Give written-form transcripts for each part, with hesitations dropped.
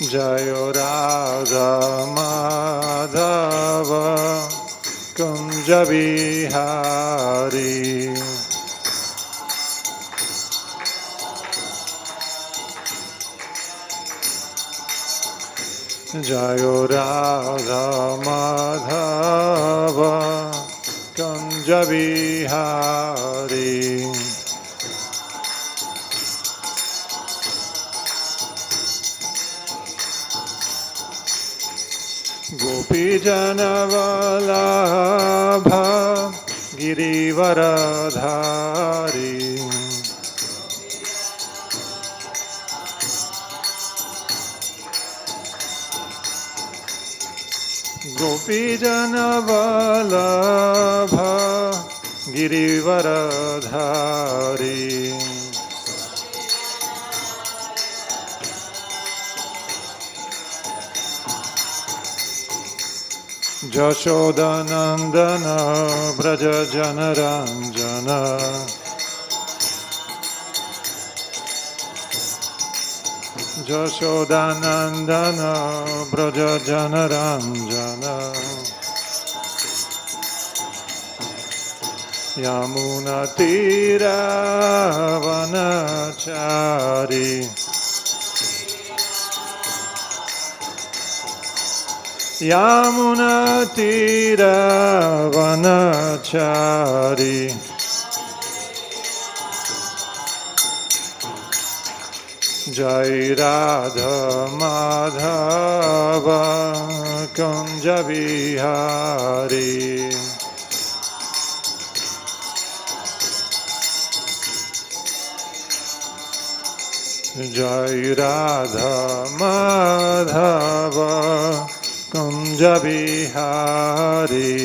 Jayo Radha Madhava Kunja Vihari Jayo Radha Madhava Kunja Vihari Gopijana Vallabha Girivaradhari Gopijana Vallabha Girivaradhari Jashodanandana Braja Janaranjana Jashodanandana Braja Janaranjana Yamuna Tira Vanachari Yamuna Tira Vanachari Jai Radha Madhava Kunja Vihari Jai Radha Madhava Kunja Vihari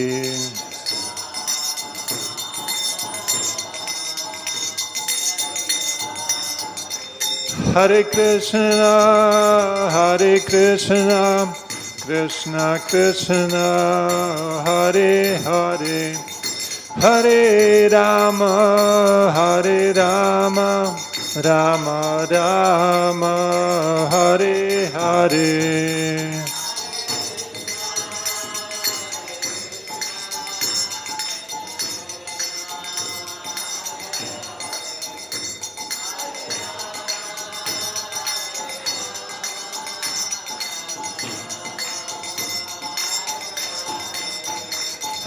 Hare Krishna Krishna Krishna Hare Hare Hare Rama Rama Rama Hare Hare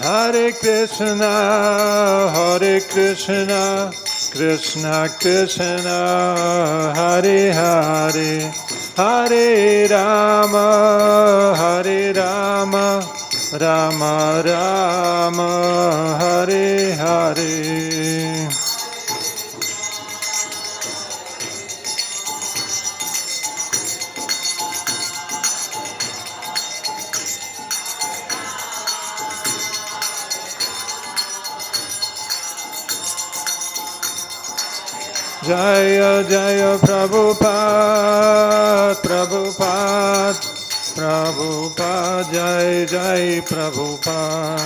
Hare Krishna Krishna Krishna Hare Hare Hare Rama Rama Rama Hare Hare Jaya Jaya Prabhupada Prabhupada Prabhupada Jai Jai Prabhupada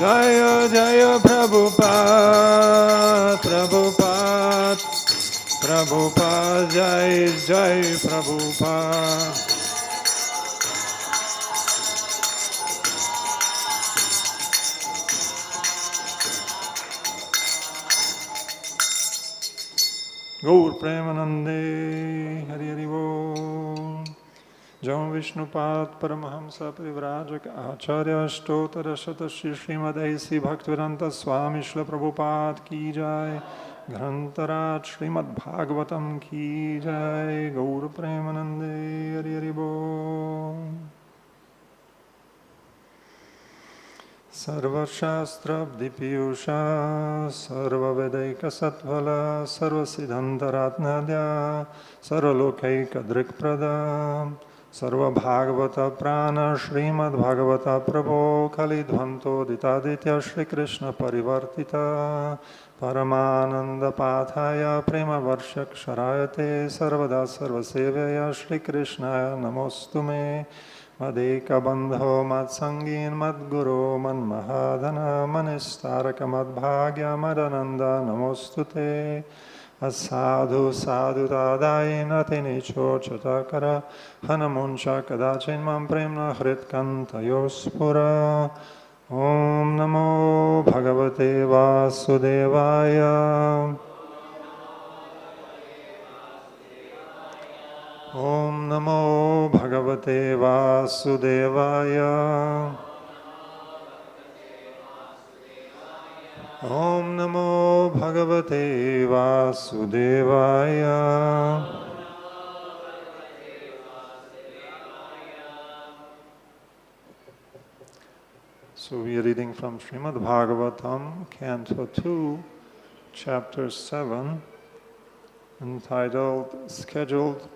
Jaya Jaya Prabhupada Prabhupada Prabhupada Jai Jai Prabhupada Gaur Premanande Hari Hari Bol Jam Vishnupad Paramahamsa Privrajaka Acharya Ashtotara Shatashi Srimad A.C. Bhaktivedanta Swami Śrīla Prabhupada Ki Jai Grantaraj Srimad Bhagavatam Ki Jai Gaur Premanande Hari Hari Bol Sarvashastra-abdipiyusha sarva-vedaika-satvala sarva-siddhantaratnadya sarva-lokaika-drikprada Sarva-bhagavata prana Srimad Bhagavata Prabho Kalidvanto Ditaditya Shri Krishna Parivartita Paramananda Pathaya Prema Varshak Sharayate Sarvada Sarvasevaya Shri Krishnaya Namostume Madeka Bandho Matsangin Madguru Manmahadana Manistaraka Madbhagya Madananda Namostute Asadhu sadhu tadai natini chochatakara hanamuncha kadachin mam premna hritkantayospura Om Namo Bhagavate Vasudevaya Om Namo Bhagavate Vasudevaya Om Namo Bhagavate Vasudevaya. So we are reading from Srimad Bhagavatam, Canto 2, Chapter 7, entitled Scheduled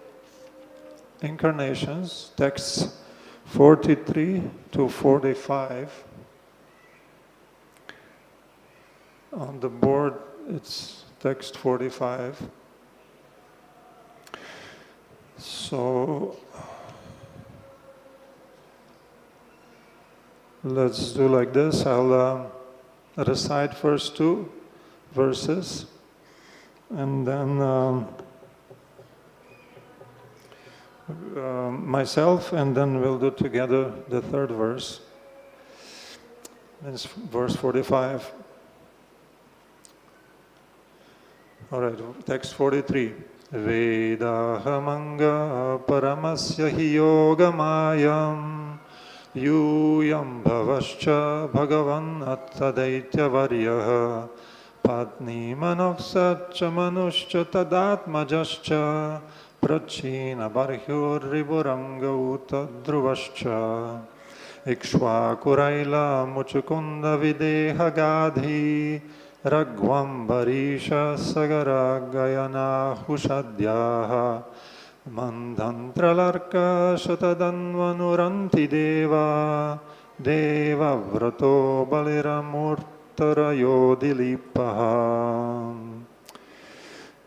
Incarnations, texts 43 to 45. On the board, it's text 45. So let's do like this. I'll recite first 2 verses, and then myself, and then we'll do together the 3rd verse. It's verse 45. All right, text 43. Vedāham Aṅga paramasya hi yoga-māyām yūyaṁ bhavaśca bhagavān atha daitya-varyaḥ patnī manoḥ manuśca tad-ātmajāś prācīnabarhir ṛbhur aila-mucukunda-videha-gādhi raghv-ambarīṣa-sagarā gaya-nāhuṣādyāḥ māndhātr-alarka-śatadhanv-anu-rantidevā deva-vrato baliramurtara-yodilipaha.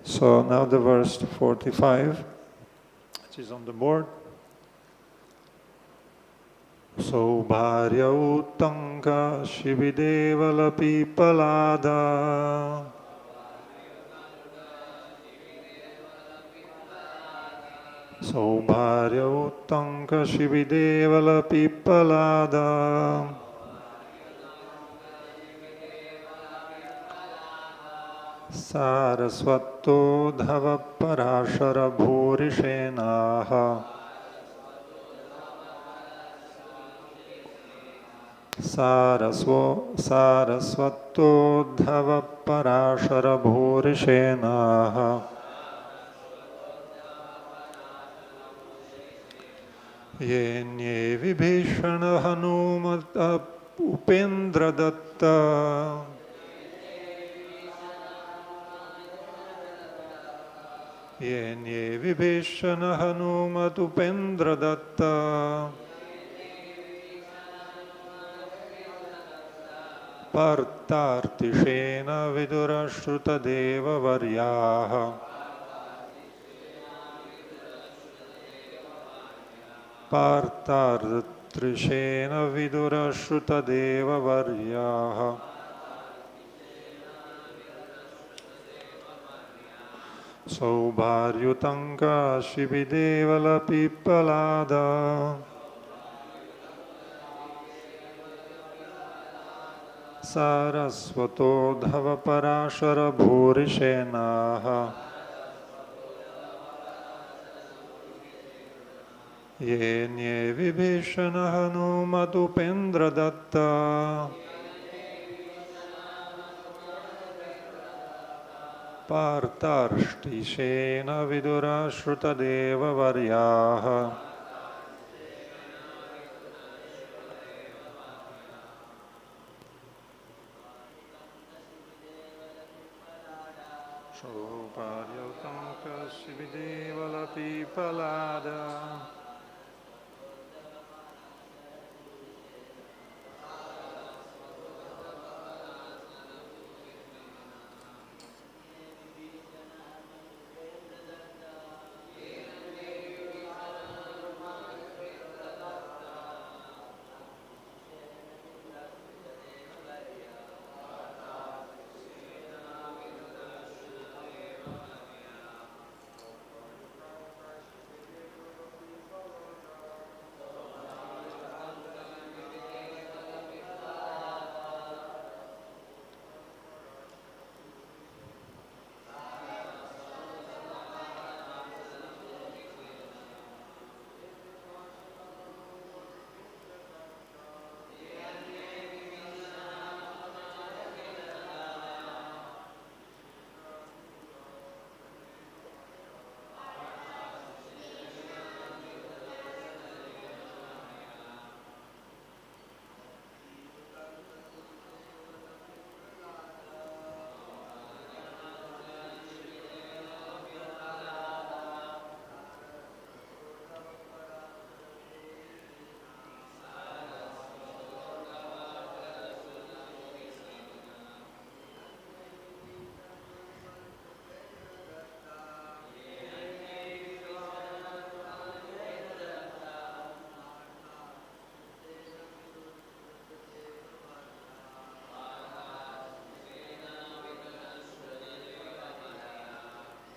So now the verse 45, which is on the board. saubhary-utaṅka-śibi-devala-pippalāda saubhary-utaṅka-śibi-devala-pippalāda sārasvatoddhava-parāśara-bhūriṣeṇāḥ sārasvatoddhava-parāśara-bhūriṣeṇāḥ Yenye vibhīṣaṇa-hanūmad-upendradatta Yenye vibhīṣaṇa-hanūmad-upendradatta pārthārṣṭiṣeṇa-vidura-śrutadeva-varyāḥ pārthārṣṭiṣeṇa-vidura-śrutadeva-varyāḥ saubhary-utaṅka-śibi-devala-pippalāda sārasvatoddhava-parāśara-bhūriṣeṇāḥ Yenye vibhīṣaṇa-hanūmad-upendradatta pārthārṣṭiṣeṇa-vidura-śrutadeva-varyāḥ saubhary-utaṅka-śibi-devala-pippalāda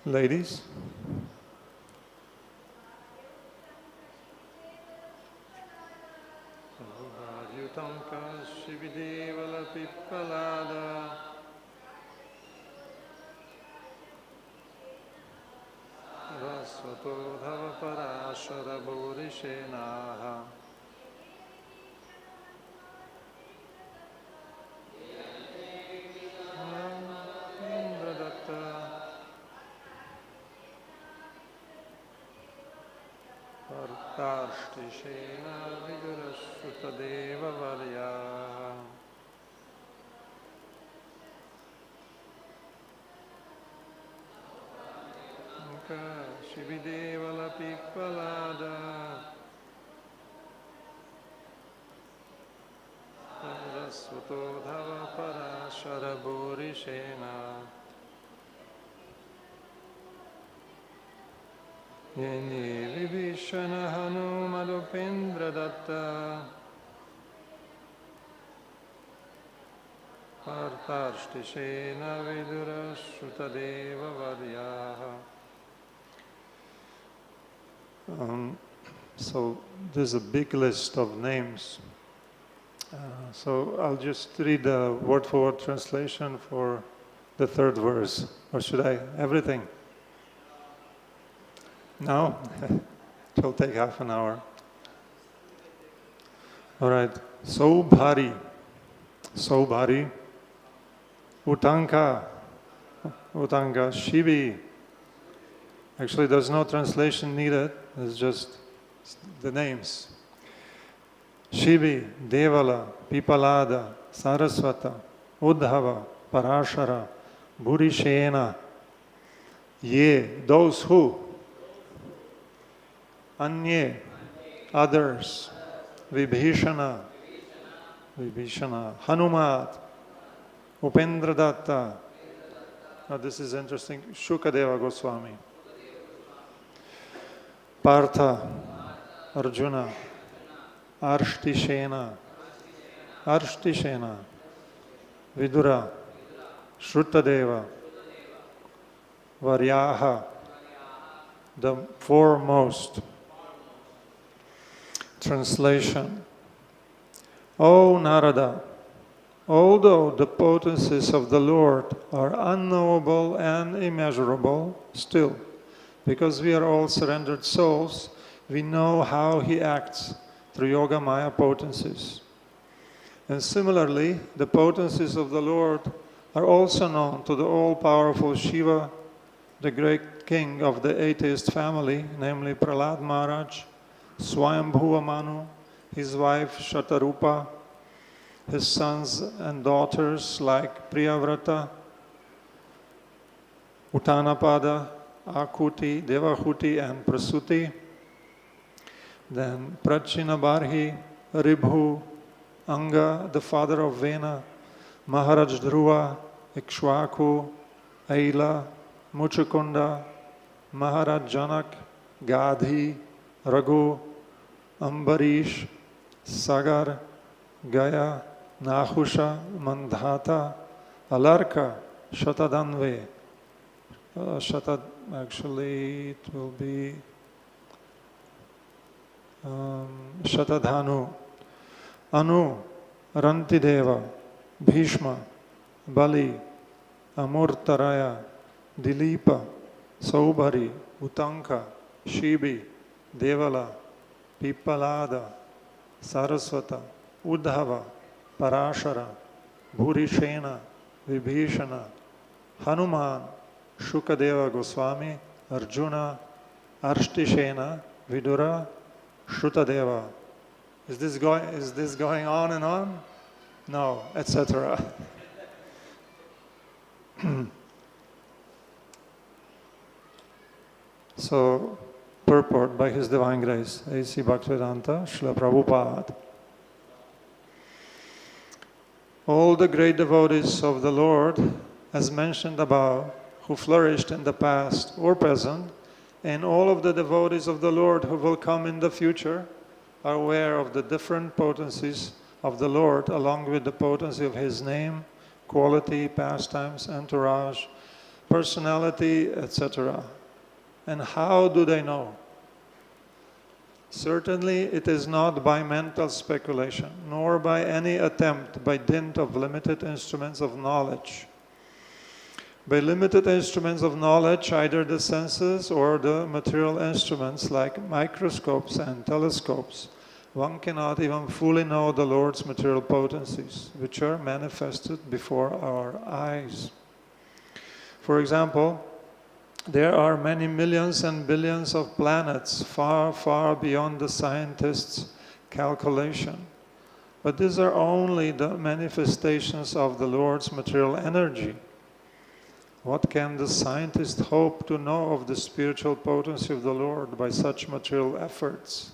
Ladies. Saubhary-utaṅka-śibi-devala-pippalāda. sārasvatoddhava-parāśara-bhūriṣeṇāḥ. upendra-datta. pārthārṣṭiṣeṇa-vidura-śrutadeva-varyāḥ. Aṅga-śibi-devala-pippalāda. sārasvatoddhava-parāśara-bhūriṣeṇāḥ. vibhīṣaṇa-hanūmad-upendradatta. pārthārṣṭiṣeṇa-vidura-śrutadeva-varyāḥ. So there's a big list of names. So I'll just read the word-for-word translation for the third verse. Or should I? Everything? No? It will take half an hour. All right. Saubhary. Saubhary. Utaṅka-śibi. Actually, there's no translation needed. It's just the names. Śibi-devala-pippalāda, sārasvatoddhava-parāśara-bhūriṣeṇāḥ. Ye, those who. Anye, others. vibhīṣaṇa-hanūmad-upendradatta. Now this is interesting. Śukadeva Gosvāmī. Partha, Arjuna, Arshtiṣeṇa, Vidura, Śrutadeva-Varyāḥ, the foremost. Translation. O Narada, although the potencies of the Lord are unknowable and immeasurable, still, because we are all surrendered souls, we know how he acts through yoga-māyā potencies. And similarly, the potencies of the Lord are also known to the all-powerful Shiva, the great king of the atheist family, namely Prahlāda Mahārāja, Swayambhuva Manu, his wife Shatarupa, his sons and daughters like Priyavrata, Uttanapada, Akuti, Devahuti, and Prasuti. Then prācīnabarhir, ṛbhur, Aṅga, the father of Vena, Mahārāja Dhruva, Ikshvaku, aila-mucukunda, Mahārāja Janaka, Gādhi, raghv-ambarīṣa-sagarā, gaya-nāhuṣādyāḥ, actually it will be śatadhanv-anu-rantidevā, Bhishma, Bali, Amurtaraya, Dilipa, saubhary-utaṅka-śibi-devala-pippalāda, sārasvatoddhava-parāśara-bhūriṣeṇāḥ, vibhīṣaṇa-hanūmad, Śukadeva Gosvāmī, Arjuna, Arshtiṣeṇa-vidura-śrutadeva. Is this going on and on? No, etc. So, purport by His Divine Grace, A.C. Bhaktivedanta, Srila Prabhupada. All the great devotees of the Lord, as mentioned above, who flourished in the past or present, and all of the devotees of the Lord who will come in the future, are aware of the different potencies of the Lord, along with the potency of His name, quality, pastimes, entourage, personality, etc. And how do they know? Certainly it is not by mental speculation, nor by any attempt by dint of limited instruments of knowledge. By limited instruments of knowledge, either the senses or the material instruments like microscopes and telescopes, one cannot even fully know the Lord's material potencies, which are manifested before our eyes. For example, there are many millions and billions of planets far, far beyond the scientists' calculation. But these are only the manifestations of the Lord's material energy. What can the scientist hope to know of the spiritual potency of the Lord by such material efforts?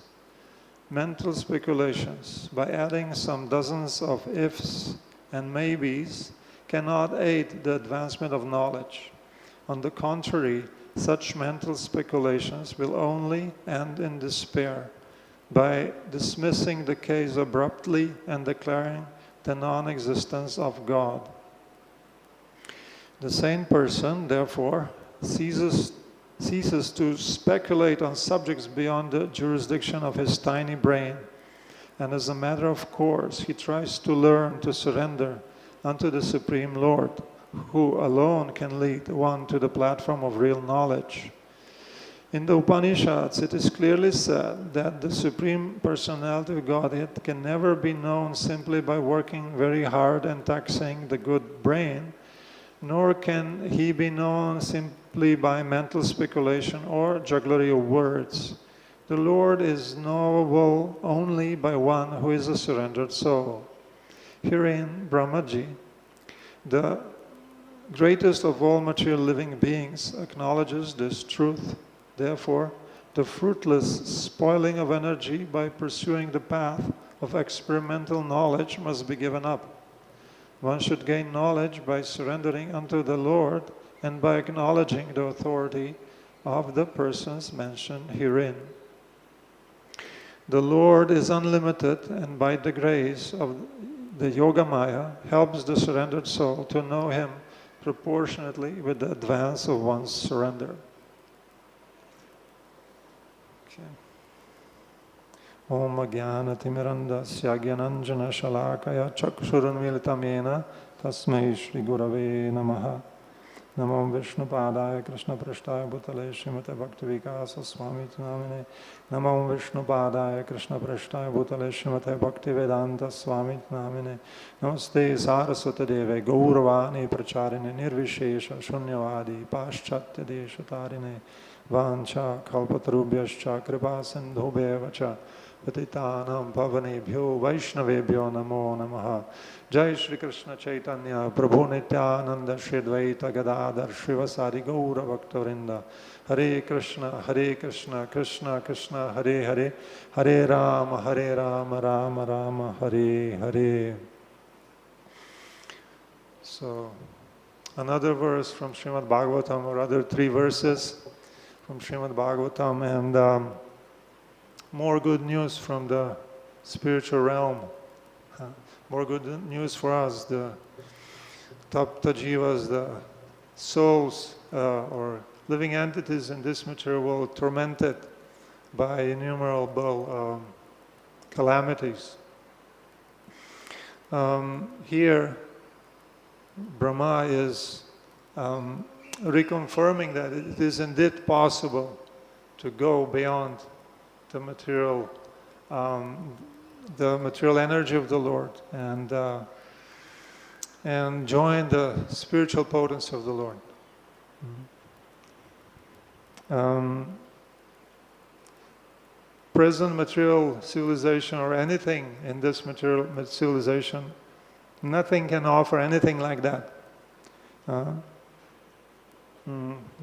Mental speculations, by adding some dozens of ifs and maybes, cannot aid the advancement of knowledge. On the contrary, such mental speculations will only end in despair by dismissing the case abruptly and declaring the non-existence of God. The sane person, therefore, ceases to speculate on subjects beyond the jurisdiction of his tiny brain, and as a matter of course, he tries to learn to surrender unto the Supreme Lord, who alone can lead one to the platform of real knowledge. In the Upanishads, it is clearly said that the Supreme Personality of Godhead can never be known simply by working very hard and taxing the good brain, nor can he be known simply by mental speculation or jugglery of words. The Lord is knowable only by one who is a surrendered soul. Herein, Brahmaji, the greatest of all material living beings, acknowledges this truth. Therefore, the fruitless spoiling of energy by pursuing the path of experimental knowledge must be given up. One should gain knowledge by surrendering unto the Lord and by acknowledging the authority of the persons mentioned herein. The Lord is unlimited, and by the grace of the yoga-māyā helps the surrendered soul to know Him proportionately with the advance of one's surrender. Om Ajnana-timirandasya Gyananjana-shalakaya Chakshurunmilitam-yena Tasmai Shri Gurave Namaha. Namo Vishnupadaya Krishna Prashtaya Bhutale Srimate Bhakti-Vikasa-swāmīti Namine. Namo Vishnupadaya Krishna Prashtaya Bhutale Srimate Bhakti-Vedanta-swāmīti Namine. Namaste Sārasvatoddhava Gauravāni Pracārine Nirvishesha Shunyavādi Paśchatya Deshatarine Vāṅcā kalpatarubhyascha kripā-sindhubhyeva ca patitānaṁ pavanebhyo vaishnavebhyo namo namaha. Jai Shri Krishna Chaitanya Prabhu Nityananda Shri Advaita Gadadhar Shrivasari Gaura Bhakta-vrinda. Hare Krishna Krishna Krishna Hare Hare, Hare Rama Rama Rama Hare Hare. So, another verse from Srimad Bhagavatam, or other 3 verses from Srimad Bhagavatam, and more good news from the spiritual realm. More good news for us, the tapta jivas, the souls or living entities in this material world tormented by innumerable calamities. Here, Brahma is reconfirming that it is indeed possible to go beyond the material energy of the Lord and join the spiritual potency of the Lord. Present material civilization, or anything in this material civilization, nothing can offer anything like that.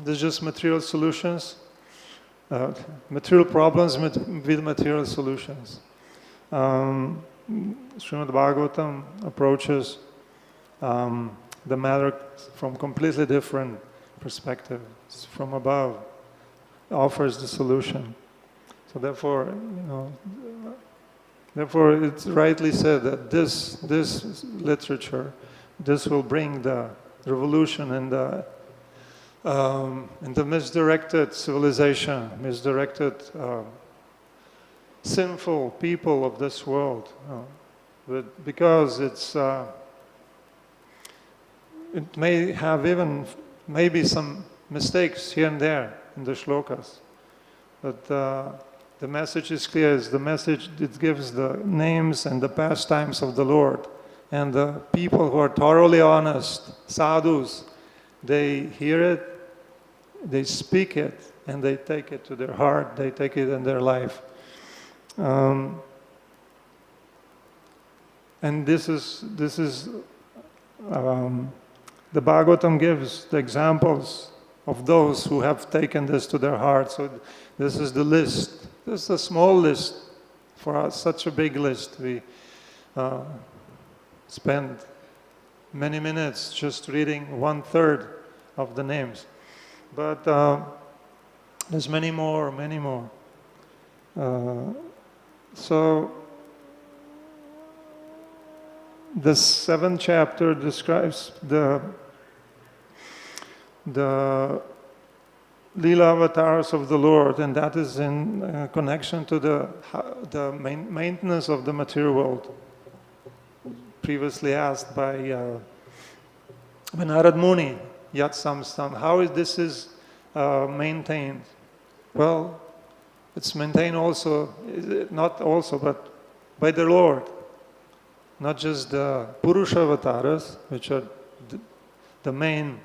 There's just material solutions, material problems with material solutions. Srimad Bhagavatam approaches the matter from completely different perspective. It's from above, offers the solution. So therefore, therefore it's rightly said that this literature, this will bring the revolution in the in the misdirected civilization, misdirected sinful people of this world, but because it may have even maybe some mistakes here and there in the shlokas, but the message is clear. It's the message that gives the names and the pastimes of the Lord, and the people who are thoroughly honest, sadhus, they hear it, they speak it, and they take it to their heart, they take it in their life. And this is the Bhagavatam gives the examples of those who have taken this to their heart. So this is the list. This is a small list for us, such a big list. We spend many minutes just reading 1/3 of the names. But there's many more, many more. So the 7th chapter describes the Leela avatars of the Lord, and that is in connection to the maintenance of the material world. Previously asked by Narad Muni, Yat Samstam, how this maintained? Well, it's maintained also, not also, but by the Lord. Not just the Purusha avatars, which are the main,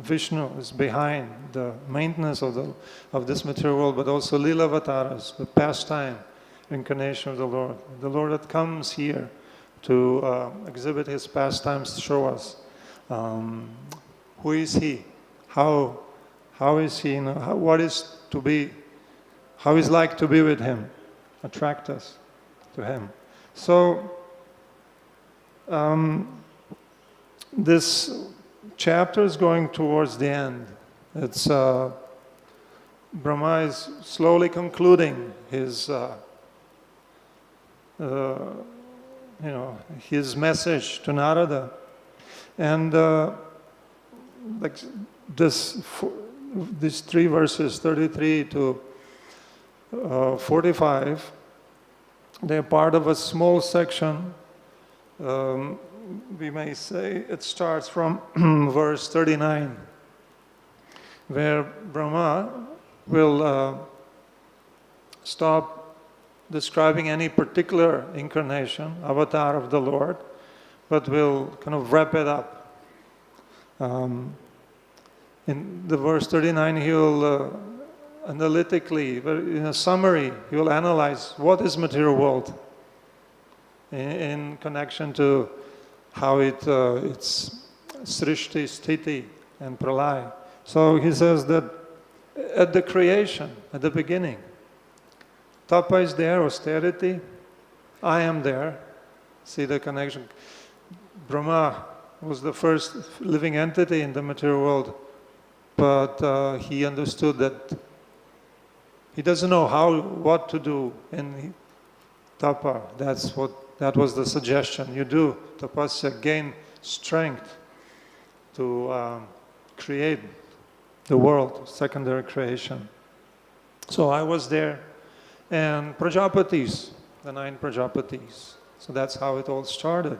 Vishnu is behind the maintenance of this material world, but also Lila avatars, the pastime incarnation of the Lord. The Lord that comes here to exhibit his pastimes, to show us who is he, how is he, what is to be, how is like to be with him, attract us to him. So this chapter is going towards the end. It's Brahma is slowly concluding his his message to Narada, and like these 3 verses, 33 to 45, they're part of a small section. We may say it starts from verse 39, where Brahma will stop describing any particular incarnation, avatar of the Lord, but will kind of wrap it up. In the verse 39, he will analytically, in a summary, he will analyze what is material world in connection to how it's srishti, sthiti, and pralaya. So he says that at the creation, at the beginning, tapa is there, austerity, I am there. See the connection. Brahma was the first living entity in the material world, but he understood that he doesn't know what to do in tapa. That was the suggestion. You do tapasya, gain strength to create the world, secondary creation. So I was there, and Prajapatis, the 9 Prajapatis. So that's how it all started.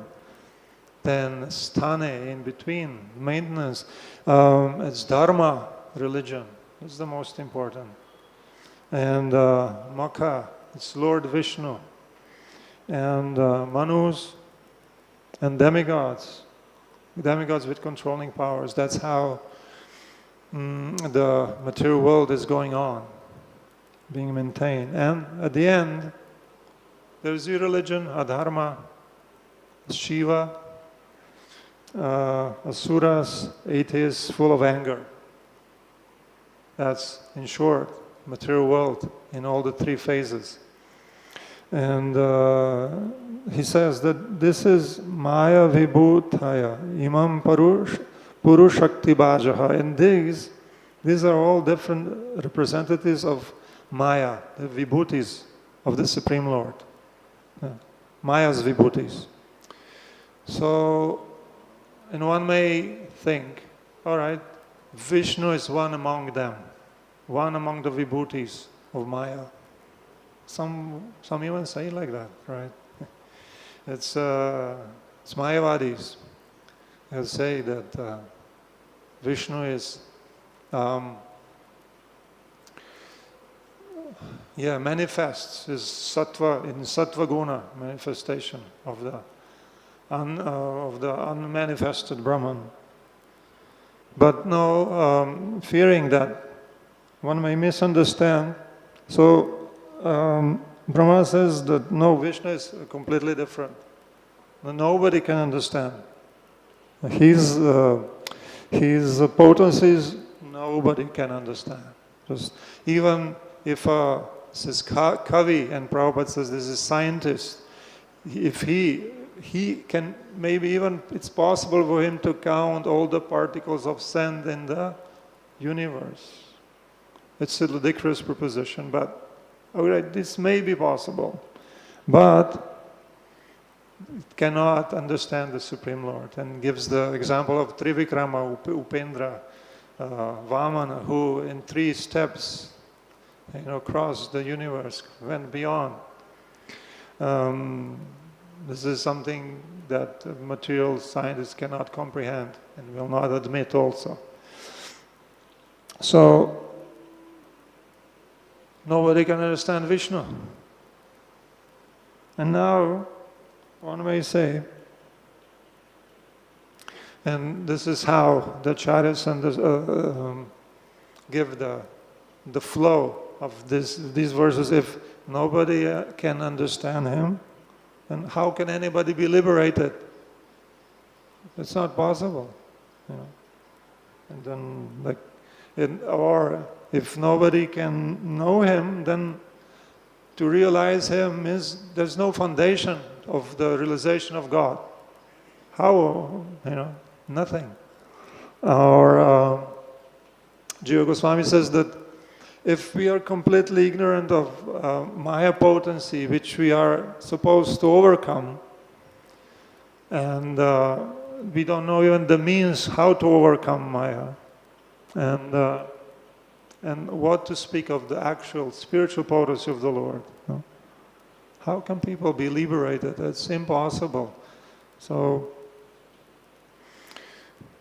Then sthane, in between, maintenance. It's dharma, religion. It's the most important. And Makha, it's Lord Vishnu. And manus and demigods with controlling powers. That's how the material world is going on, being maintained. And at the end, there's the religion, adharma, Shiva, asuras, atheists full of anger. That's, in short, material world in all the 3 phases. And he says that this is maya vibhutaya, imam purushakti bhajaha. And these are all different representatives of Maya, the vibhutis of the Supreme Lord. Maya's vibhutis. So, and one may think, all right, Vishnu is one among them, one among the vibhutis of Maya. Some even say like that, right? It's Mayavadis who say that Vishnu is manifests is sattva in sattva guna manifestation of the unmanifested Brahman. But no, fearing that one may misunderstand. So Brahma says that no, Vishnu is completely different. Nobody can understand. His potencies nobody can understand. Just even if this is Kavi, and Prabhupada says this is scientist, if he can, maybe even it's possible for him to count all the particles of sand in the universe. It's a ludicrous proposition, but all right, this may be possible, but it cannot understand the Supreme Lord, and gives the example of Trivikrama, Upendra, Vamana, who in 3 steps, crossed the universe, went beyond. This is something that material scientists cannot comprehend and will not admit also. So, nobody can understand Vishnu. And now, one may say, and this is how the acharyas give the flow of these verses. If nobody can understand him, then how can anybody be liberated? It's not possible. And then, or if nobody can know him, then to realize him there's no foundation of the realization of God. How? Nothing. Or Jiva Goswami says that if we are completely ignorant of Maya potency, which we are supposed to overcome, and we don't know even the means how to overcome Maya, and what to speak of the actual spiritual potency of the Lord, how can people be liberated? It's impossible. So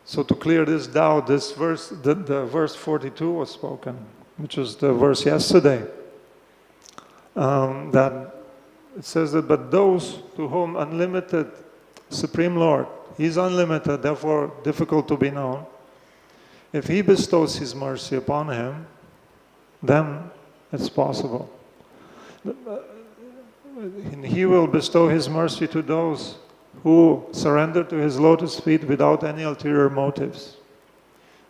to clear this doubt, this verse, the verse 42 was spoken, which is the verse yesterday, that it says that, but those to whom unlimited Supreme Lord, He is unlimited, therefore difficult to be known, if He bestows His mercy upon him, then it's possible. And He will bestow His mercy to those who surrender to His lotus feet without any ulterior motives.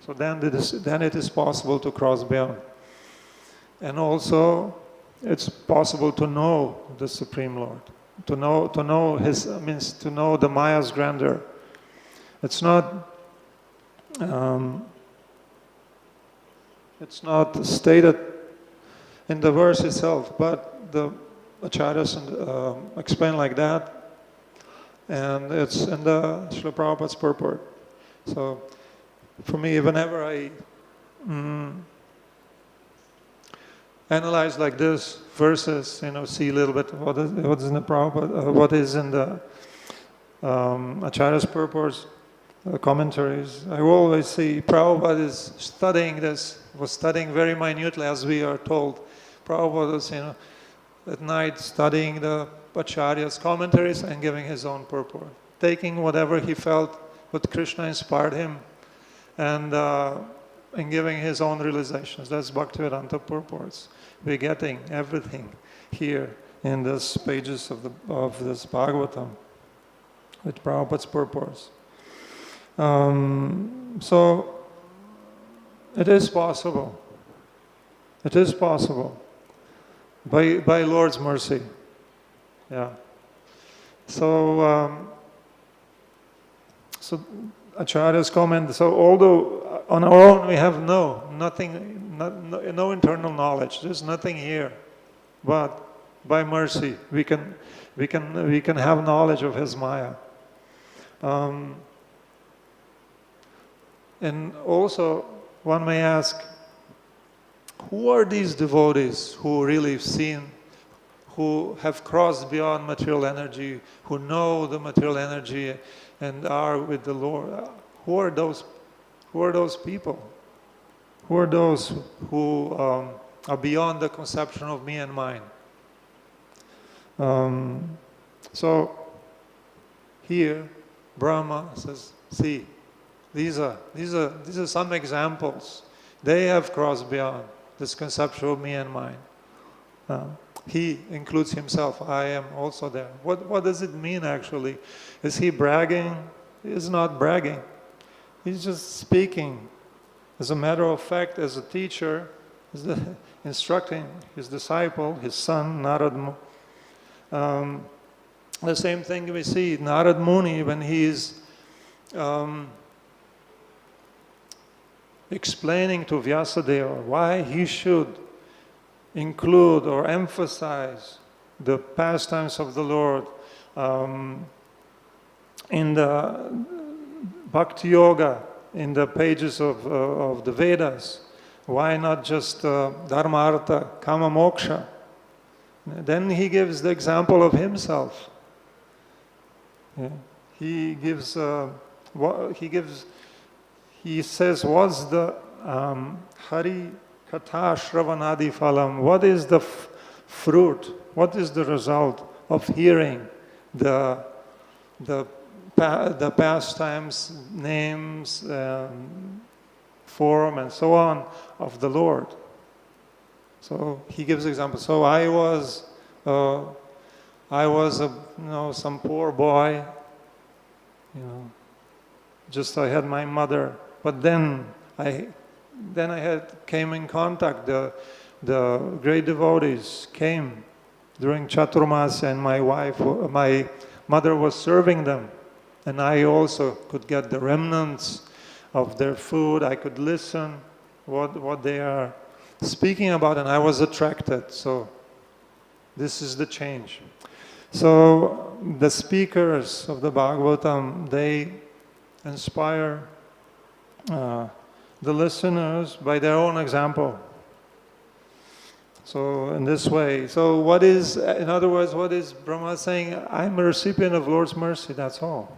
So then it is possible to cross beyond. And also, it's possible to know the Supreme Lord, to know His, means to know the Maya's grandeur. It's not stated in the verse itself, but the acharyas explain like that. And it's in the Srila Prabhupada's purport. So, for me, whenever I analyze like this verses, see a little bit what is in the Prabhupada, what is in the Acharya's purports, commentaries, I always see Prabhupada is studying this, was studying very minutely, as we are told. Prabhupada was, at night studying the Acharya's commentaries and giving his own purport, taking whatever he felt, what Krishna inspired him, and giving his own realizations. That's Bhaktivedanta purports. We're getting everything here in these pages of this Bhagavatam with Prabhupada's purports. So it is possible. It is possible by Lord's mercy. Yeah. So Acharya's comment. So although on our own we have no internal knowledge, there's nothing here, but by mercy we can have knowledge of His Maya. And also one may ask, who are these devotees who really have seen, who have crossed beyond material energy, who know the material energy and are with the Lord? Who are those people? Who are those who are beyond the conception of me and mine? So here Brahma says, see, these are some examples. They have crossed beyond this conception of me and mine. He includes himself. I am also there. What does it mean actually? Is he bragging? He is not bragging. He's just speaking. As a matter of fact, as a teacher, instructing his disciple, his son, Narad. The same thing we see Narad Muni when he is explaining to Vyasadeva why he should include or emphasize the pastimes of the Lord in the Bhakti Yoga, in the pages of the Vedas. Why not just Dharma, Artha, Kama, Moksha? Then he gives the example of himself. Yeah. He says, what's the Hari Katha Shravanadi Phalam? What is the fruit? What is the result of hearing the pastimes, names, form, and so on of the Lord? So he gives examples. So I was some poor boy, just I had my mother, but then I came in contact. The great devotees came during Chaturmasya, and my mother was serving them, and I also could get the remnants of their food. I could listen what they are speaking about, and I was attracted. So this is the change. So the speakers of the Bhagavatam, they inspire the listeners by their own example. So in this way, in other words, what is Brahma saying? I'm a recipient of Lord's mercy, that's all.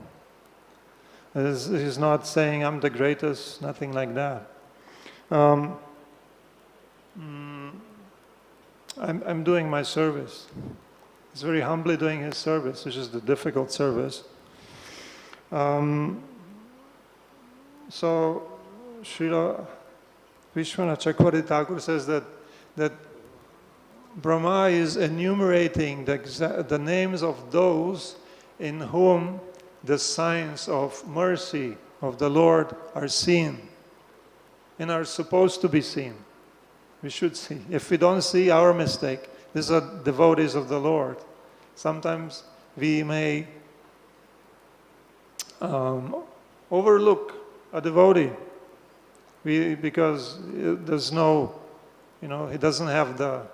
He's not saying I'm the greatest, nothing like that. I'm doing my service. He's very humbly doing his service, which is the difficult service. So Srila Vishwanath Chakravarti Thakur says that Brahma is enumerating the names of those in whom the signs of mercy of the Lord are seen and are supposed to be seen. We should see. If we don't see, our mistake. These are devotees of the Lord. Sometimes we may overlook a devotee because there's no, he doesn't have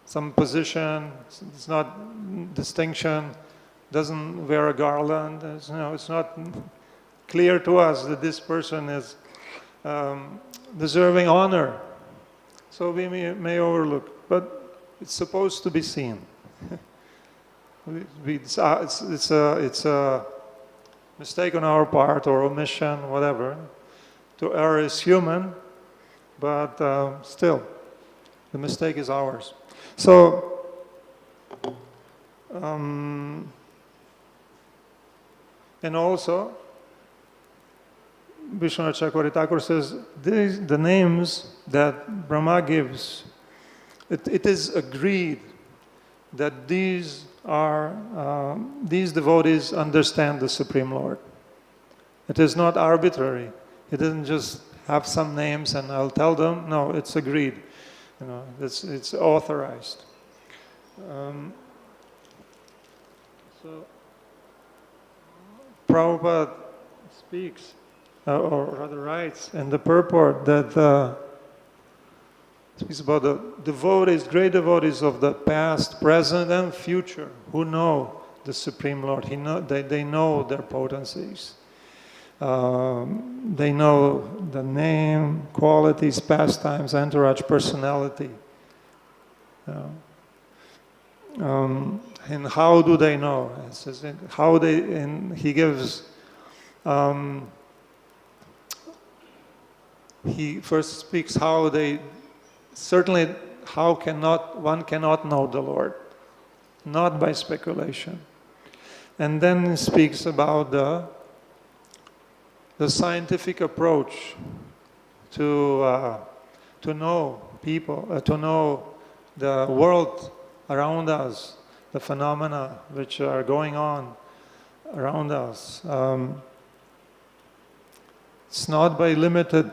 some position, it's not distinction, doesn't wear a garland. It's not clear to us that this person is deserving honor. So we may overlook, but it's supposed to be seen. It's a mistake on our part, or omission, whatever. To err is human, but still, the mistake is ours. So, and also, Vishwanath Chakravarti Thakur says, the names that Brahma gives, it is agreed that these devotees understand the Supreme Lord. It is not arbitrary. It doesn't just have some names and I'll tell them. No, it's agreed. It's authorized. So Prabhupada speaks, or rather writes in the purport that speaks about the devotees, great devotees of the past, present, and future who know the Supreme Lord. They know their potencies. They know the name, qualities, pastimes, entourage, personality. And how do they know? It says how they. And he gives. He first speaks how they. Certainly, one cannot know the Lord, not by speculation. And then he speaks about the scientific approach to know people, to know the world around us, the phenomena which are going on around us. It's not by limited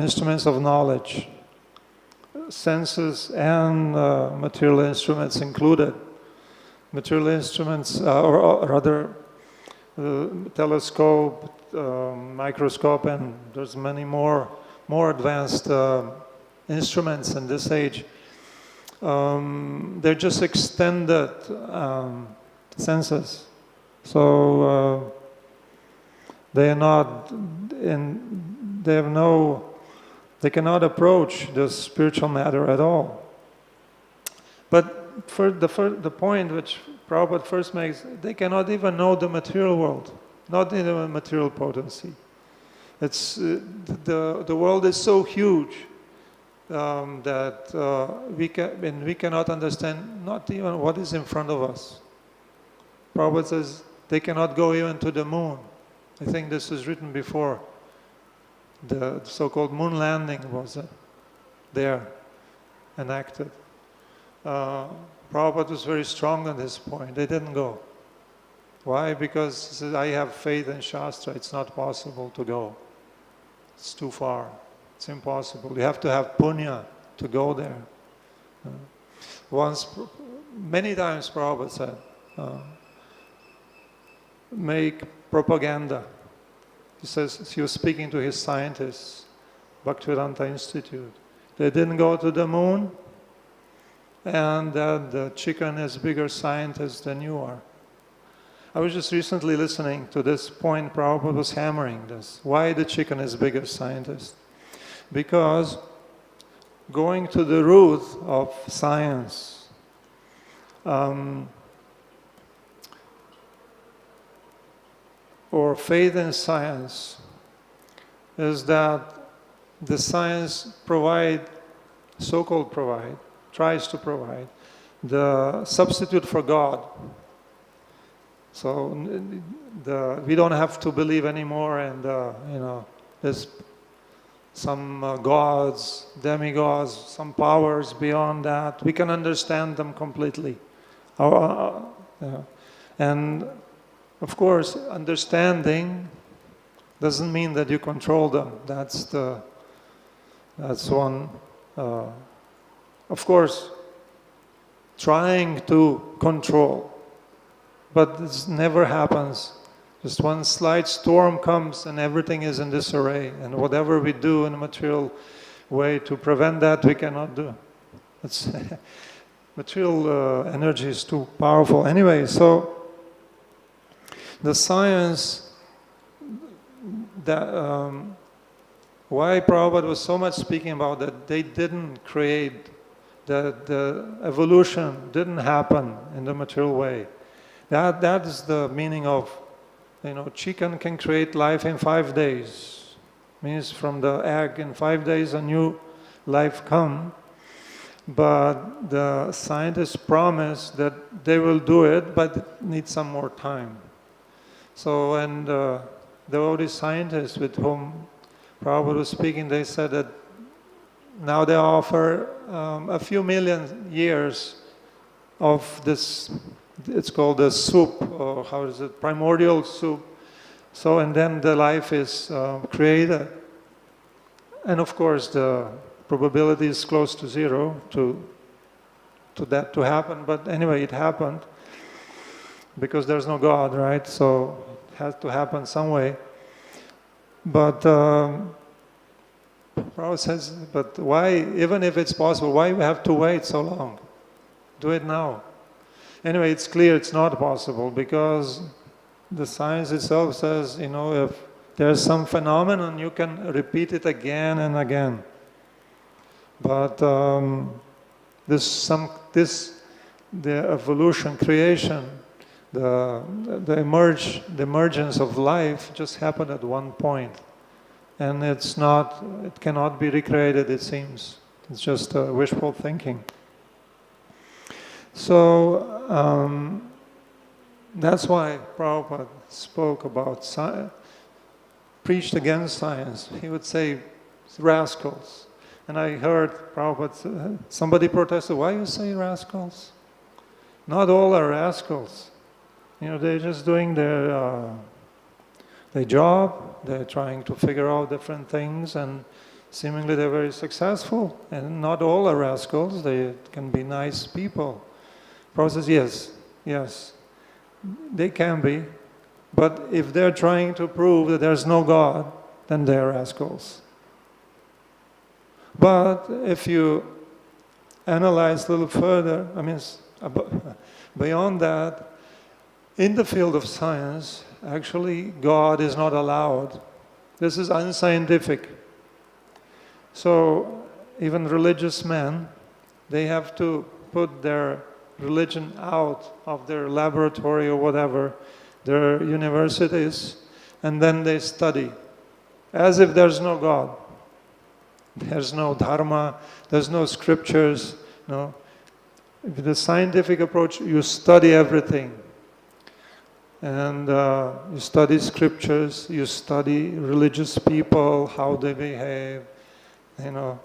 instruments of knowledge, senses and material instruments included. Material instruments, or rather telescope, microscope, and there's many more advanced instruments in this age. They're just extended senses. So they are not, they cannot approach the spiritual matter at all. But for the point which Prabhupada first makes, they cannot even know the material world, not in a material potency. It's the world is so huge that we cannot understand not even what is in front of us. Prabhupada says they cannot go even to the moon. I think this was written before. The so-called moon landing was there enacted. Prabhupada was very strong on this point. They didn't go. Why? Because he says, I have faith in Shastra. It's not possible to go. It's too far. It's impossible. You have to have punya to go there. Many times Prabhupada said, make propaganda. He says he was speaking to his scientists, Bhaktivedanta Institute. They didn't go to the moon, and the chicken is bigger scientist than you are. I was just recently listening to this point. Prabhupada was hammering this. Why the chicken is bigger scientist? Because going to the root of science, or faith in science, is that the science so-called tries to provide the substitute for God. So we don't have to believe anymore in there's some gods, demigods, some powers beyond that. We can understand them completely. And of course, understanding doesn't mean that you control them. That's one. Of course, trying to control, but this never happens. Just one slight storm comes and everything is in disarray. And whatever we do in a material way to prevent that, we cannot do. Material energy is too powerful. Anyway, so the science, why Prabhupada was so much speaking about that they didn't create, the evolution didn't happen in the material way. That is the meaning of, chicken can create life in 5 days. Means from the egg in 5 days a new life come. But the scientists promise that they will do it, but it needs some more time. So, and all these scientists with whom Prabhupada was speaking, they said that now they offer a few million years of this, it's called the soup, or how is it, primordial soup. So, and then the life is created. And of course, the probability is close to zero to that to happen. But anyway, it happened because there's no God, right? So it has to happen some way. But Prabhupada says, but why, even if it's possible, why we have to wait so long? Do it now. Anyway, it's clear it's not possible because the science itself says, if there's some phenomenon, you can repeat it again and again. But the evolution, creation, the emergence of life just happened at one point. And it cannot be recreated, it seems. It's just wishful thinking. So that's why Prabhupada spoke about science, preached against science. He would say, rascals. And I heard Prabhupada, somebody protested, why you say rascals? Not all are rascals. You know, they're just doing their job. They're trying to figure out different things, and seemingly they're very successful. And not all are rascals. They can be nice people. Prabhupada says, yes, they can be. But if they're trying to prove that there's no God, then they're rascals. But if you analyze a little further, I mean, beyond that, in the field of science, actually God is not allowed. This is unscientific. So even religious men, they have to put their religion out of their laboratory or whatever, their universities, and then they study as if there's no God. There's no dharma, there's no scriptures. No. With the scientific approach, you study everything. And you study scriptures, you study religious people, how they behave, you know,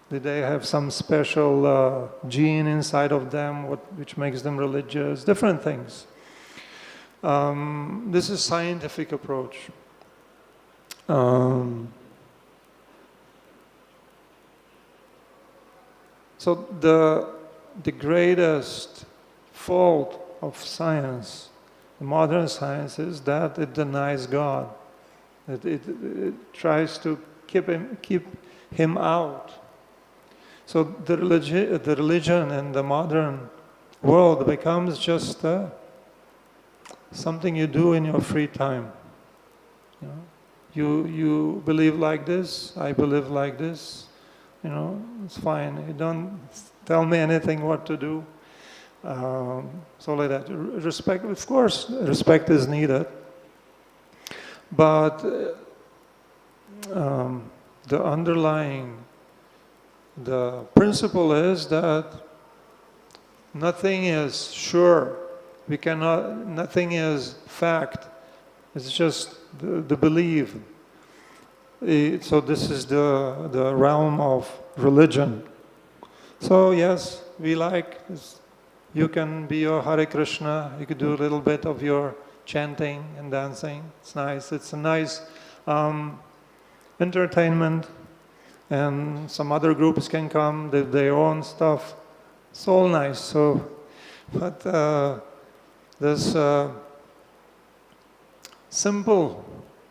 did they have some special gene inside of them which makes them religious, different things. This is scientific approach. So the greatest fault of science, modern science, is that it denies God. It tries to keep him out. So the religion in the modern world becomes just something you do in your free time. You know? You believe like this, I believe like this. You know, it's fine. You don't tell me anything what to do. So like that. Respect, of course, respect is needed. But the underlying, the principle is that nothing is sure. Nothing is fact. It's just the belief. So this is the realm of religion. So yes, we like, you can be your Hare Krishna, you could do a little bit of your chanting and dancing. It's nice. It's a nice entertainment. And some other groups can come, they have their own stuff. It's all nice. So, but this simple,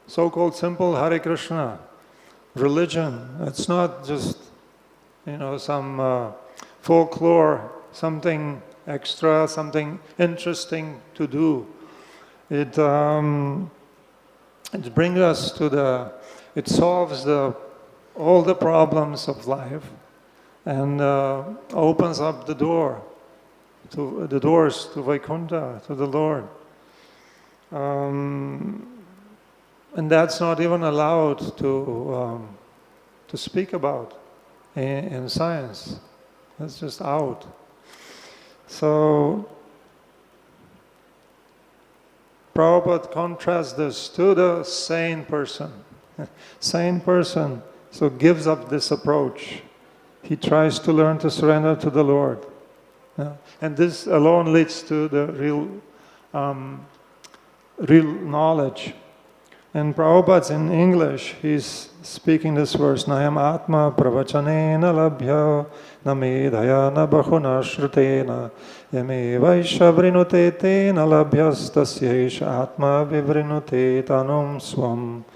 so-called simple Hare Krishna religion, it's not just, you know, some folklore, something extra, something interesting to do. It brings us to it solves all the problems of life and opens up the doors to Vaikuntha, to the Lord. And that's not even allowed to speak about in science. That's just out. So Prabhupada contrasts this to the sane person. Sane person, so gives up this approach. He tries to learn to surrender to the Lord. And this alone leads to the real knowledge. And Prabhupada's in English, he's speaking this verse, Nayam atma pravachanena labhya namedhaya nabhuna shrutena yame vaisha vrinute tena labhyastasyeisha atma vivrinute tanum swam.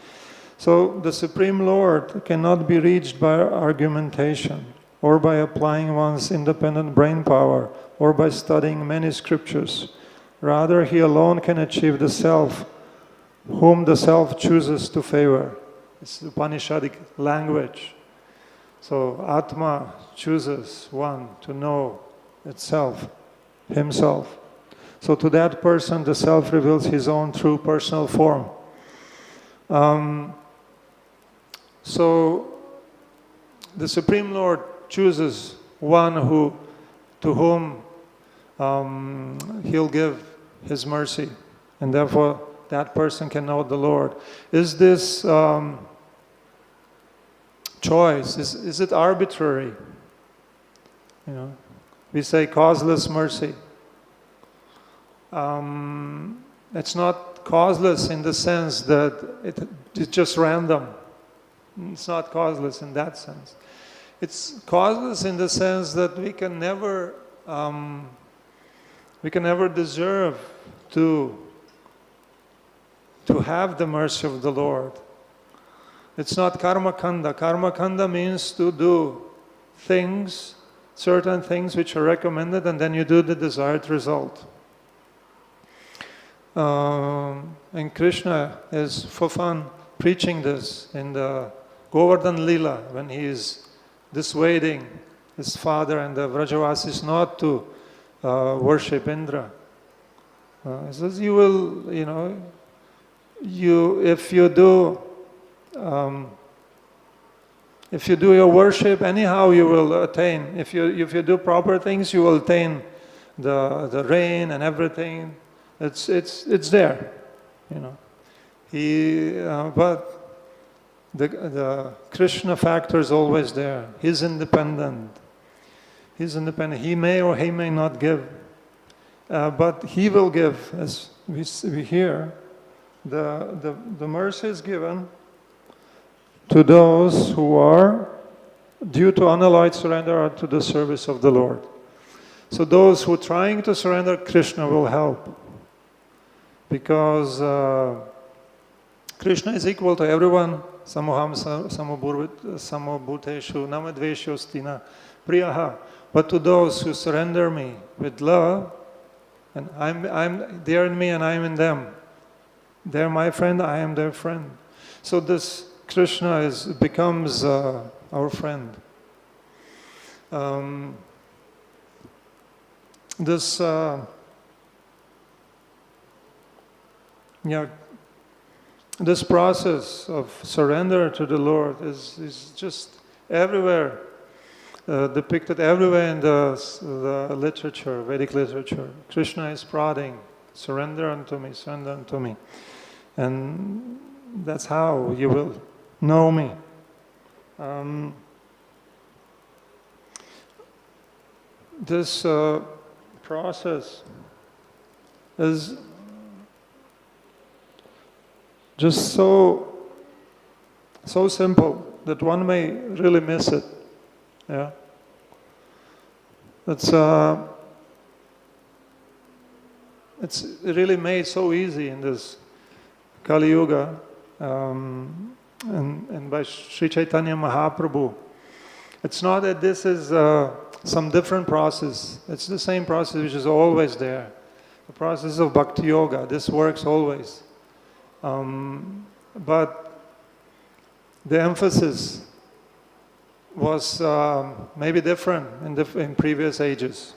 So the Supreme Lord cannot be reached by argumentation or by applying one's independent brain power or by studying many scriptures. Rather, he alone can achieve the self whom the self chooses to favor. It's Upanishadic language. So Atma chooses one to know itself, himself. So to that person, the self reveals his own true personal form. So the Supreme Lord chooses one to whom he'll give his mercy, and therefore that person can know the Lord. Is this choice, is it arbitrary? You know, we say causeless mercy. It's not causeless in the sense that it's just random. It's not causeless in that sense. It's causeless in the sense that we can never deserve to have the mercy of the Lord. It's not karma kanda. Karma kanda means to do things, certain things which are recommended, and then you do the desired result. And Krishna is for fun preaching this in the Govardhan Lila, when he is dissuading his father and the Vrajavasis not to worship Indra. He says, you will, you know, if you do your worship, anyhow you will attain. If you do proper things, you will attain the rain and everything. It's there, you know. But the Krishna factor is always there. He's independent. He's independent. He may or he may not give, but he will give, as we hear. The mercy is given to those who are due to unalloyed surrender to the service of the Lord. So those who are trying to surrender, Krishna will help, because Krishna is equal to everyone. Samoham samobhuteshu namadveshostina priyaha. But to those who surrender me with love, and they are in me and I am in them. They are my friend, I am their friend. So this Krishna becomes our friend. This process of surrender to the Lord is just everywhere, depicted everywhere in the literature, Vedic literature. Krishna is prodding, surrender unto me, surrender unto me. And that's how you will know me. This process is just so simple that one may really miss it. Yeah, it's really made so easy in this Kali Yuga, and by Sri Chaitanya Mahaprabhu. It's not that this is some different process. It's the same process which is always there. The process of Bhakti Yoga. This works always. But the emphasis was maybe different in previous ages.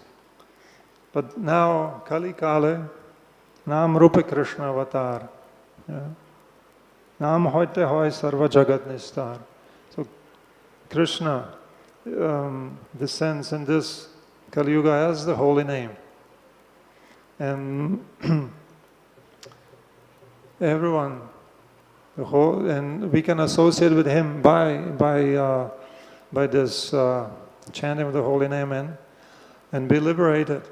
But now, Kali Kale, Nam Rupa Krishna Avatar. Nam hoite hoy sarva jagat nistar. So Krishna descends in this Kali Yuga as the holy name. And everyone, and we can associate with him by this chanting of the holy name and be liberated.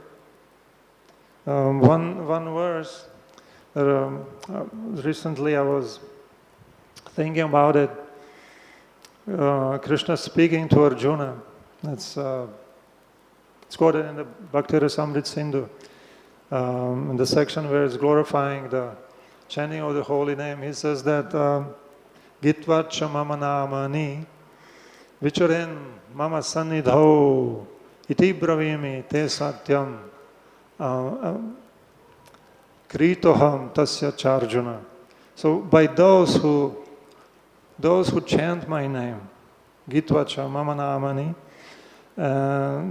One verse that recently I was thinking about it. Krishna speaking to Arjuna. It's quoted in the Bhakti Rasamrita Sindhu, in the section where it's glorifying the chanting of the holy name. He says that Gitvacha mama namani vicharin mama sannidhau iti bravimi te satyam kritoham tasya charjuna. So by those who chant my name, Gitvacha Mama Namani,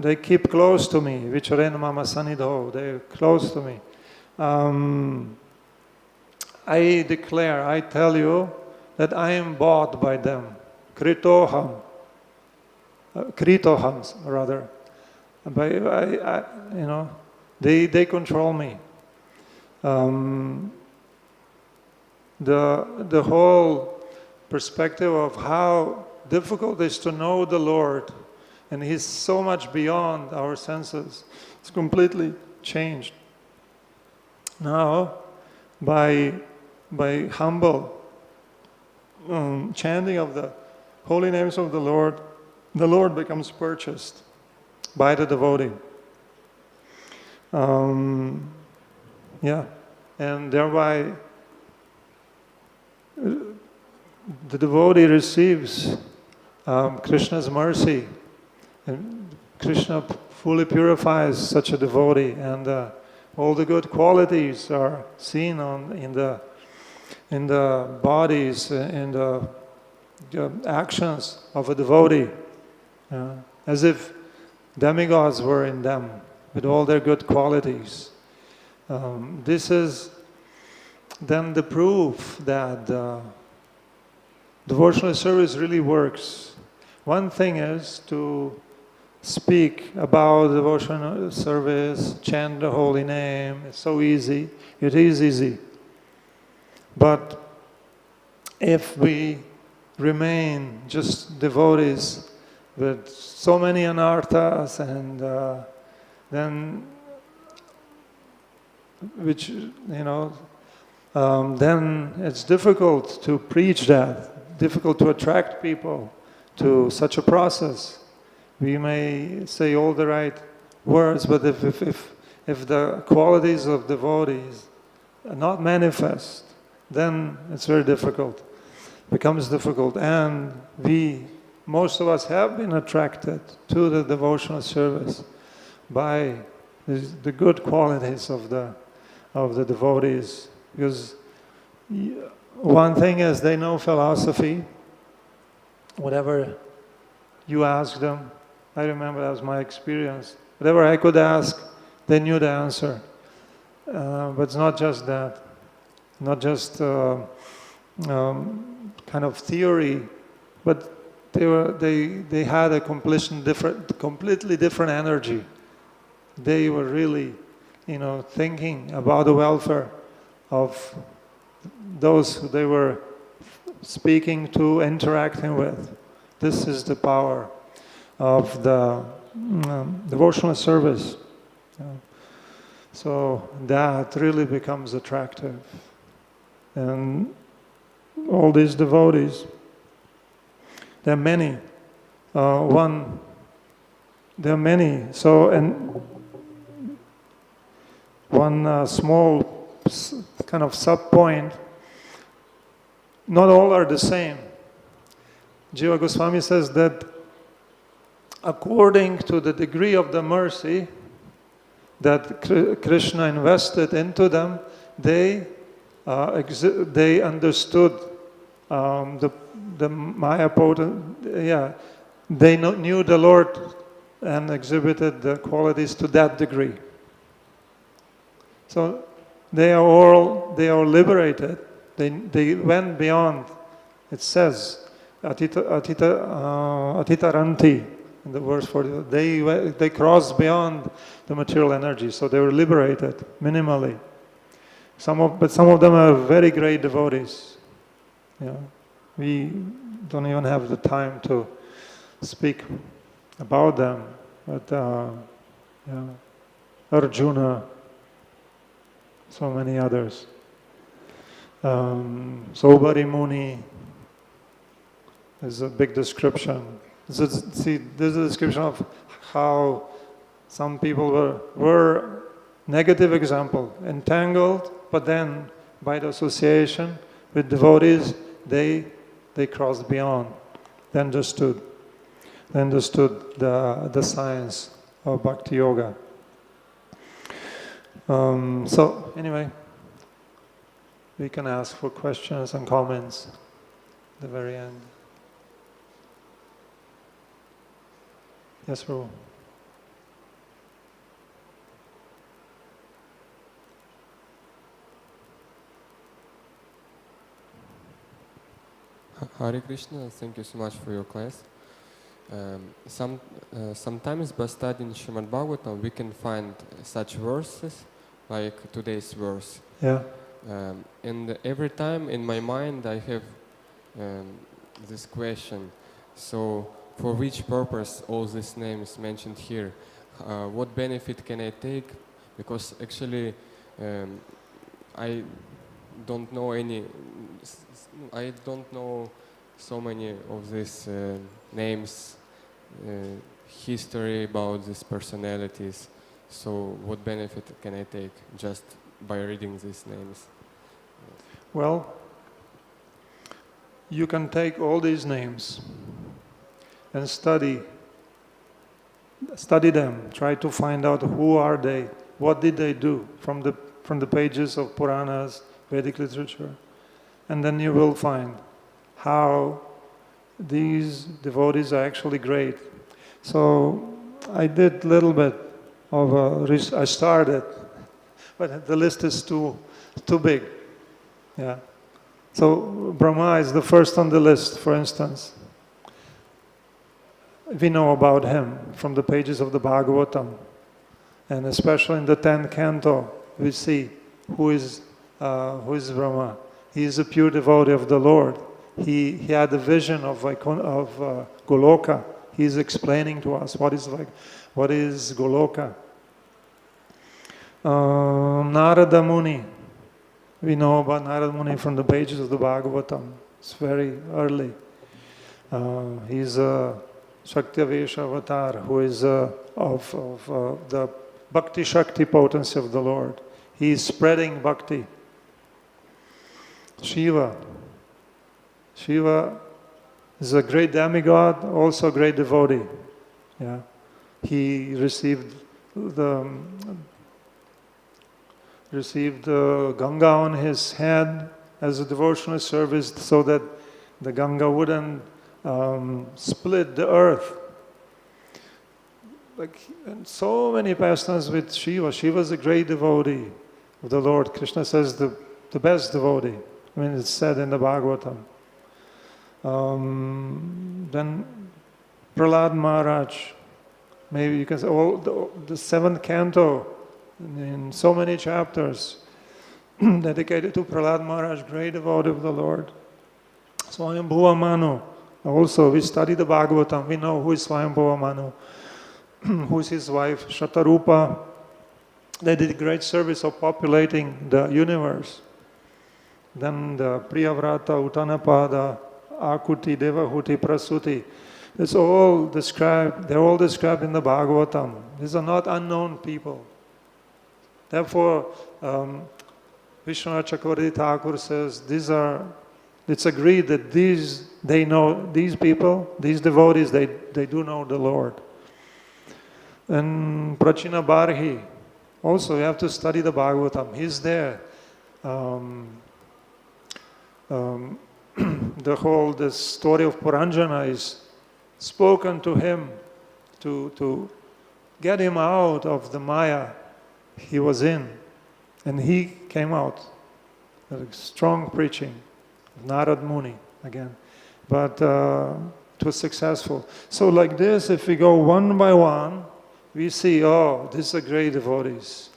they keep close to me, Vicharena Mama Sanidho, they're close to me. I declare, I tell you that I am bought by them. Kritohams rather. They control me. The whole perspective of how difficult it is to know the Lord, and He's so much beyond our senses, it's completely changed. Now, by humble chanting of the holy names of the Lord becomes purchased by the devotee. And thereby the devotee receives Krishna's mercy, and Krishna fully purifies such a devotee, and all the good qualities are seen in the bodies, in the actions of a devotee, as if demigods were in them with all their good qualities. This is then the proof that devotional service really works. One thing is to speak about devotional service, chant the holy name. It's so easy. It is easy. But if we remain just devotees with so many anarthas, and then it's difficult to preach that, difficult to attract people to such a process. We may say all the right words, but if the qualities of devotees are not manifest, then it's very difficult. It becomes difficult, and most of us have been attracted to the devotional service by the good qualities of the devotees. Because one thing is, they know philosophy. Whatever you ask them, I remember that was my experience. Whatever I could ask, they knew the answer. But it's not just that, not just kind of theory, but they had a completely different energy. They were really, thinking about the welfare of those who they were speaking to, interacting with. This is the power of the devotional service. So that really becomes attractive. And all these devotees, there are many. There are many. So, and one small kind of sub-point, not all are the same. Jiva Goswami says that according to the degree of the mercy that Krishna invested into them, they understood the Maya potent. They knew the Lord and exhibited the qualities to that degree. So they are liberated. They went beyond. It says atitaranti in the verse 40. They crossed beyond the material energy, so they were liberated minimally. But some of them are very great devotees. We don't even have the time to speak about them. But Arjuna, so many others. Saubhary Muni is a big description. This is a description of how some people were negative example, entangled, but then by the association with devotees, they crossed beyond, they understood the science of Bhakti Yoga. So anyway, we can ask for questions and comments at the very end. Yes, Ṛbhur. Hare Krishna, thank you so much for your class. Sometimes by studying Srimad Bhagavatam we can find such verses like today's verse. Yeah. And every time in my mind I have this question. So for which purpose all these names mentioned here? What benefit can I take? Because actually I don't know so many of these names, history about these personalities. So what benefit can I take just by reading these names? Well, you can take all these names and study them. Try to find out who are they, what did they do from the pages of Puranas, Vedic literature. And then you will find how these devotees are actually great. So I did a little bit of I started, but the list is too big. Yeah. So Brahma is the first on the list, for instance. We know about him from the pages of the Bhagavatam, and especially in the 10th canto, we see who is Brahma. He is a pure devotee of the Lord. He had a vision of Goloka. He is explaining to us what is Goloka. Narada Muni. We know about Narada Muni from the pages of the Bhagavatam. It's very early. He's a Shakti-avesha avatar who is of the Bhakti Shakti potency of the Lord. He is spreading Bhakti. Shiva is a great demigod, also a great devotee. Yeah. He received Ganga on his head as a devotional service so that the Ganga wouldn't split the earth. And so many pastimes with Shiva. Shiva is a great devotee of the Lord. Krishna says the best devotee. I mean, it's said in the Bhagavatam. Then Prahlāda Mahārāja. Maybe you can say the 7th canto in so many chapters dedicated to Prahlāda Mahārāja, great devotee of the Lord. Swayambhuva Manu. Also, we study the Bhagavatam. We know who is Swayambhuva Manu, who is his wife, Shatarupa. They did great service of populating the universe. Then the Priyavrata, Uttanapada, Akuti, Devahuti, Prasuti. It's all described, they're all described in the Bhagavatam. These are not unknown people. Therefore, Vishwanath Chakravarti Thakur says, it's agreed that these people, these devotees, they do know the Lord. And Prācīnabarhir, also you have to study the Bhagavatam. He's there. The story of Puranjana is spoken to him to get him out of the Maya he was in. And he came out. Strong preaching of Narad Muni again. But it was successful. So like this, if we go one by one, we see, these are great devotees.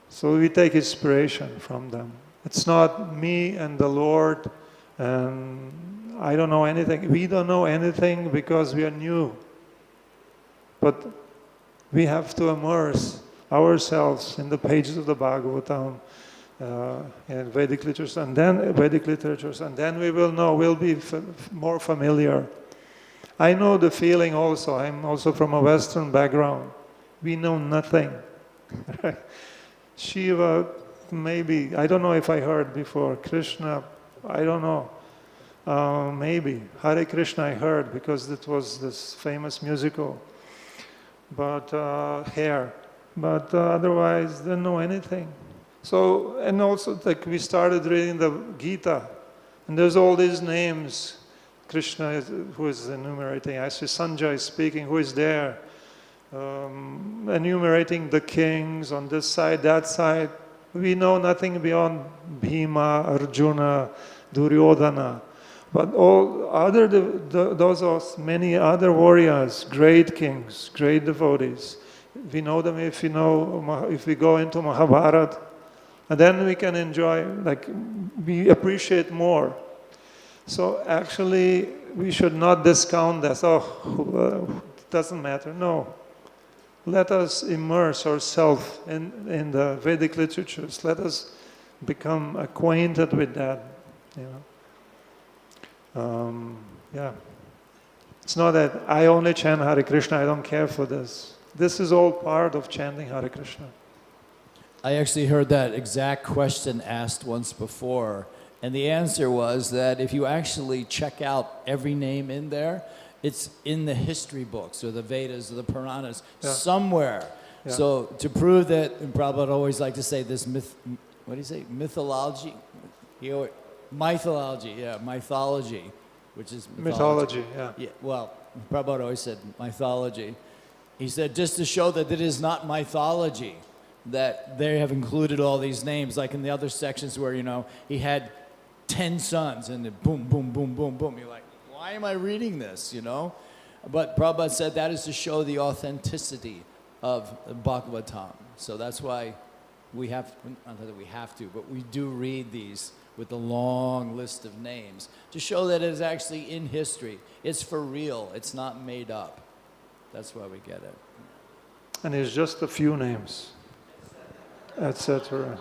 So we take inspiration from them. It's not me and the Lord, and I don't know anything. We don't know anything because we are new. But we have to immerse ourselves in the pages of the Bhagavatam and Vedic literatures, and then we will know, we'll be more familiar. I know the feeling also. I'm also from a Western background. We know nothing. Shiva, maybe, I don't know if I heard before. Krishna, I don't know. Maybe. Hare Krishna I heard because it was this famous musical. But Hair. But otherwise, don't know anything. So, and also like we started reading the Gita, and there's all these names. Krishna, who is enumerating, actually Sanjay is speaking, who is there, enumerating the kings on this side, that side. We know nothing beyond Bhima, Arjuna, Duryodhana. But all other, those are many other warriors, great kings, great devotees. We know them if we go into Mahabharata, and then we can enjoy, like, we appreciate more. So actually, we should not discount that. Oh, it doesn't matter. No. Let us immerse ourselves in the Vedic literatures. Let us become acquainted with that. Yeah. It's not that I only chant Hare Krishna, I don't care for this. This is all part of chanting Hare Krishna. I actually heard that exact question asked once before, and the answer was that if you actually check out every name in there, it's in the history books or the Vedas or the Puranas, somewhere. Yeah. So to prove that, and Prabhupada always like to say this mythology, mythology, which is mythology. Yeah. Well, Prabhupada always said mythology. He said just to show that it is not mythology, that they have included all these names, like in the other sections where, he had 10 sons, and then boom, boom, boom, boom, boom. You're like, why am I reading this, But Prabhupada said that is to show the authenticity of Bhagavatam. So that's why we have, not that we have to, but we do read these with a long list of names to show that it is actually in history. It's for real. It's not made up. That's why we get it. And it's just a few names, etc.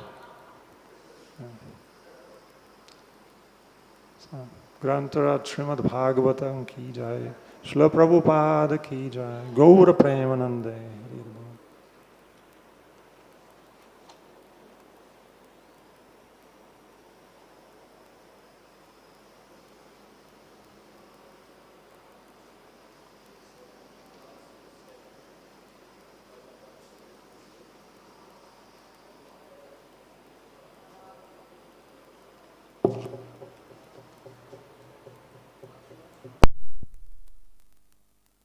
Grantara Srimad Bhagavatam ki jai, Śrīla Prabhupada ki jai, Gaura Premanande.